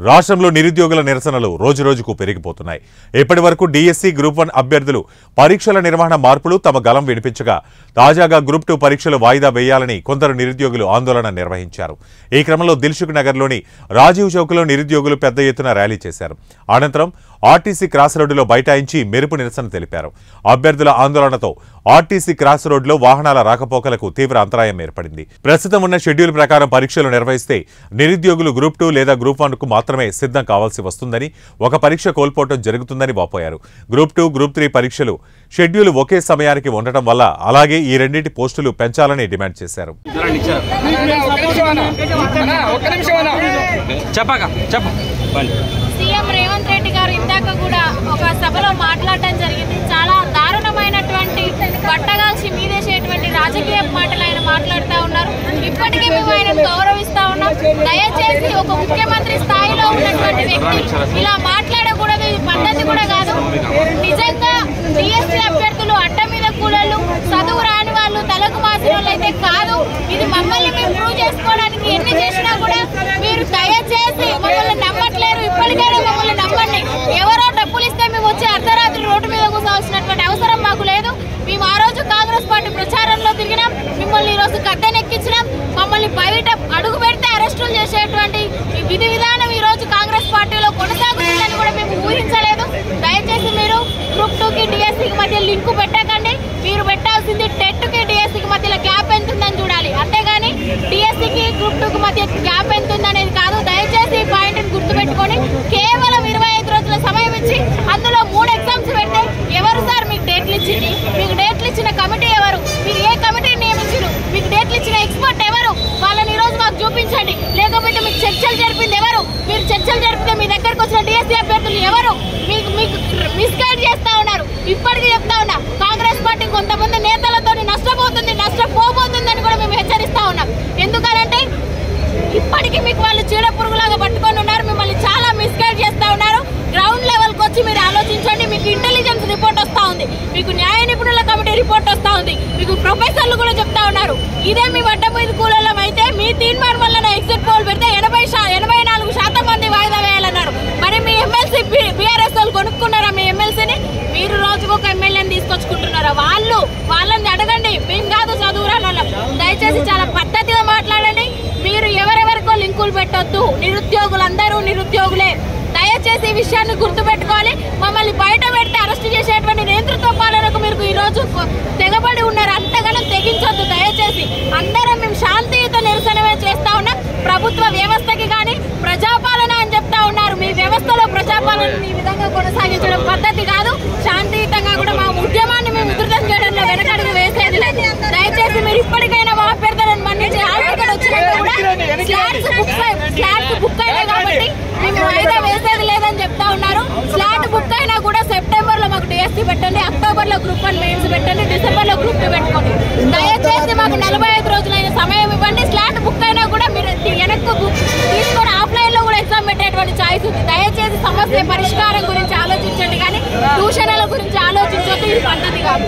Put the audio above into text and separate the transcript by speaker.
Speaker 1: రాష్ట్రంలో నిరుద్యోగుల నిరసనలు రోజురోజుకు పెరిగిపోతున్నాయి. ఇప్పటివరకు డిఎస్సి గ్రూప్ 1 అభ్యర్థులు పరీక్షల నిర్వహణ మార్పులు తమ గలం వినిపించగా తాజాగా గ్రూప్ 2 పరీక్షలు వాయిదా వేయాలని కొందరు నిరుద్యోగులు ఆందోళన నిర్వహించారు. ఈ క్రమంలో దిల్సుఖ్ నగర్లోని రాజీవ్ చౌక్లో నిరుద్యోగులు పెద్ద ఎత్తున ర్యాలీ చేశారు. అనంతరం ఆర్టీసీ క్రాస్ రోడ్డులో బైఠాయించి మెరుపు నిరసన తెలిపారు. అభ్యర్థుల ఆందోళనతో ఆర్టీసీ క్రాస్ రోడ్లో వాహనాల రాకపోకలకు తీవ్ర అంతరాయం ఏర్పడింది. ప్రస్తుతం ఉన్న షెడ్యూల్ ప్రకారం పరీక్షలు నిర్వహిస్తే నిరుద్యోగులు గ్రూప్ 2 లేదా గ్రూప్ 1కు మాత్రమే సిద్ధం కావాల్సి వస్తుందని, ఒక పరీక్ష కోల్పోవడం జరుగుతుందని వాపోయారు. గ్రూప్ 2, గ్రూప్ 3 పరీక్షలు షెడ్యూల్ ఒకే సమయానికి ఉండటం వల్ల అలాగే ఈ రెండింటి పోస్టులు పెంచాలని డిమాండ్ చేశారు.
Speaker 2: సీఎం రేవంత్ రెడ్డి గారు ఇందాక కూడా ఒక సభలో మాట్లాడటం జరిగింది. చాలా దారుణమైనటువంటి బట్టగాల్చి మీదేసేటువంటి రాజకీయ మాటలు ఆయన మాట్లాడుతూ ఉన్నారు. ఇప్పటికీ మేము ఆయనను గౌరవిస్తా ఉన్నాం. దయచేసి ఒక ముఖ్యమంత్రి స్థాయిలో ఉన్నటువంటి వ్యక్తి ఇలా మాట్లాడకూడదు. ఇది పద్ధతి కూడా కాదు. నిజంగా డిఎస్సీ అభ్యర్థులు అడ్డ మీద కూలలు, చదువు రాని వాళ్ళు, తలకు మాసిన వాళ్ళు అయితే కాదు. ఇది మమ్మల్ని మేము ప్రూవ్ చేసుకోవడానికి ఎన్ని చేసినా కూడా మీరు దయచేసి మమ్మల్ని నమ్మట్లేరు. ఇప్పటికైనా మమ్మల్ని నమ్మండి. ఎవరో డబ్బులు ఇస్తే మేము వచ్చి అర్ధరాత్రి రోడ్డు మీద కూర్చోవాల్సినటువంటి అవసరం మాకు లేదు. మేము ఆ రోజు కాంగ్రెస్ పార్టీ ప్రచారంలో తిరిగినాం, మిమ్మల్ని ఈ రోజు గద్దెనెక్కించినాం. మమ్మల్ని బయట అడుగు పెడితే అరెస్టులు చేసేటువంటి విధి విధానం ఈ రోజు కాంగ్రెస్ పార్టీలో కొనసాగుతుందని కూడా మేము ఊహించలేదు. దయచేసి మీరు గ్రూప్ 2కి డిఎస్సీకి మధ్య లింకు పెట్టకండి. మీరు పెట్టాల్సింది టెట్కి డిఎస్సీకి మధ్యలో గ్యాప్ ఎంత ఉందని చూడాలి, అంతేగాని డిఎస్సీకి గ్రూప్ 2కి మధ్య గ్యాప్ ఎంత ఉందనేది కాదు. దయచేసి ఈ పాయింట్ని గుర్తుపెట్టుకొని కేవలం 25 రోజుల సమయం ఇచ్చి అందులో 3 ఎగ్జామ్స్ పెడితే ఎవరు సార్ మీకు డేట్లు ఇచ్చింది? మీకు డేట్లు ఇచ్చిన కమిటీ ఎవరు? మీరు ఏ కమిటీని నియమించారు? మీకు డేట్లు ఇచ్చిన ఎక్స్పర్ట్ ఎవరు? వాళ్ళని ఈ రోజు మాకు చూపించండి. లేకపోతే మీకు చర్చలు జరిపింది ఎవరు? మీరు చర్చలు జరిపితే మీ దగ్గరకు వచ్చిన డిఎస్సీ అభ్యర్థులు ఎవరు? మీకు మిస్గైడ్ చేస్తా ఉన్నారు. ఇప్పటికీ చెప్తా ఉన్నా, కాంగ్రెస్ పార్టీ కొంతమంది నేతలతో నష్టపోతుంది, నష్టపోబోతుందని కూడా మేము హెచ్చరిస్తా ఉన్నాం. ఎందుకనంటే ఇప్పటికీ మీకు వాళ్ళు చీడ పురుగులాగా పట్టుకొని ఉన్నారు. మిమ్మల్ని చాలా మిస్గైడ్ చేస్తా ఉన్నారు. గ్రౌండ్ లెవెల్కి వచ్చి మీరు ఆలోచించండి. మీకు ఇంటెలిజెన్స్ రిపోర్ట్ వస్తూ ఉంది, మీకు న్యాయ నిపుణుల కమిటీ రిపోర్ట్ వస్తూ ఉంది, మీకు ప్రొఫెసర్లు కూడా చెప్తా ఉన్నారు. ఇదే మీ వడ్డమీది కూలలం అయితే మీ తీర్మానం వల్ల ఎగ్జిట్ పోల్ పెడితే 84% మంది వాయిదా వేయాలన్నారు. మరి మీ ఎమ్మెల్సీ బీఆర్ఎస్ వాళ్ళు కొనుక్కున్నారా? మీ ఎమ్మెల్సీని మీరు రోజుకు ఒక ఎమ్మెల్యేని తీసుకొచ్చుకుంటున్నారా? వాళ్ళని అడగండి. మేము కాదు చదువురాని వాళ్ళం. దయచేసి చాలా పద్ధతిగా మాట్లాడండి. మీరు ఎవరెవరికో లింకులు పెట్టొద్దు. నిరుద్యోగులందరూ నిరుద్యోగులే. దయచేసి ఈ విషయాన్ని గుర్తుపెట్టుకోవాలి. మమ్మల్ని బయట పెడితే అరెస్ట్ చేసేటువంటి నేతృత్వ పాలనకు మీరు ఈ రోజు తెగబడి ఉన్నారు. అంతగానో తెగించొద్దు. దయచేసి అందరం మేము శాంతియుత నిరసనమే చేస్తా ఉన్నాం. ప్రభుత్వ వ్యవస్థకి కానీ ప్రజాపాలన అని చెప్తా ఉన్నారు. మీ వ్యవస్థలో ప్రజాపాలన ఈ విధంగా కొనసాగించడం పద్ధతి కాదు. శాంతియుతంగా కూడా మా ఉద్యమాన్ని మేము ఉధృతం చేయడంలో వెనకడుగు వేసేది లేదు. దయచేసి మీరు ఇప్పటికైనా మా అభ్యర్థులను మన్నించి ఆర్టికల్ వచ్చినట్టు కూడా స్లాట్స్ బుక్ అయినాయి కాబట్టి మేము వాయిదా వేసేది లేదని చెప్తా ఉన్నారు. స్లాట్ బుక్ అయినా కూడా సెప్టెంబర్ లో మాకు డిఎస్సీ పెట్టండి, అక్టోబర్ లో గ్రూప్ 1 మెయిన్స్ పెట్టండి, డిసెంబర్ లో గ్రూప్ 2 పెట్టుకోండి. దయచేసి మాకు 45 రోజులైన సమయం ఇవ్వండి. స్లాట్ బుక్ అయినా కూడా మీరు వెనక్కు తీసుకొని ఆఫ్లైన్ లో కూడా ఎగ్జామ్ పెట్టేటువంటి ఛాయిస్ ఉంది. దయచేసి సమస్య పరిష్కారం గురించి ఆలోచించండి, కానీ ట్యూషన్ల గురించి ఆలోచించొద్దు. ఇది పద్ధతి కాదు.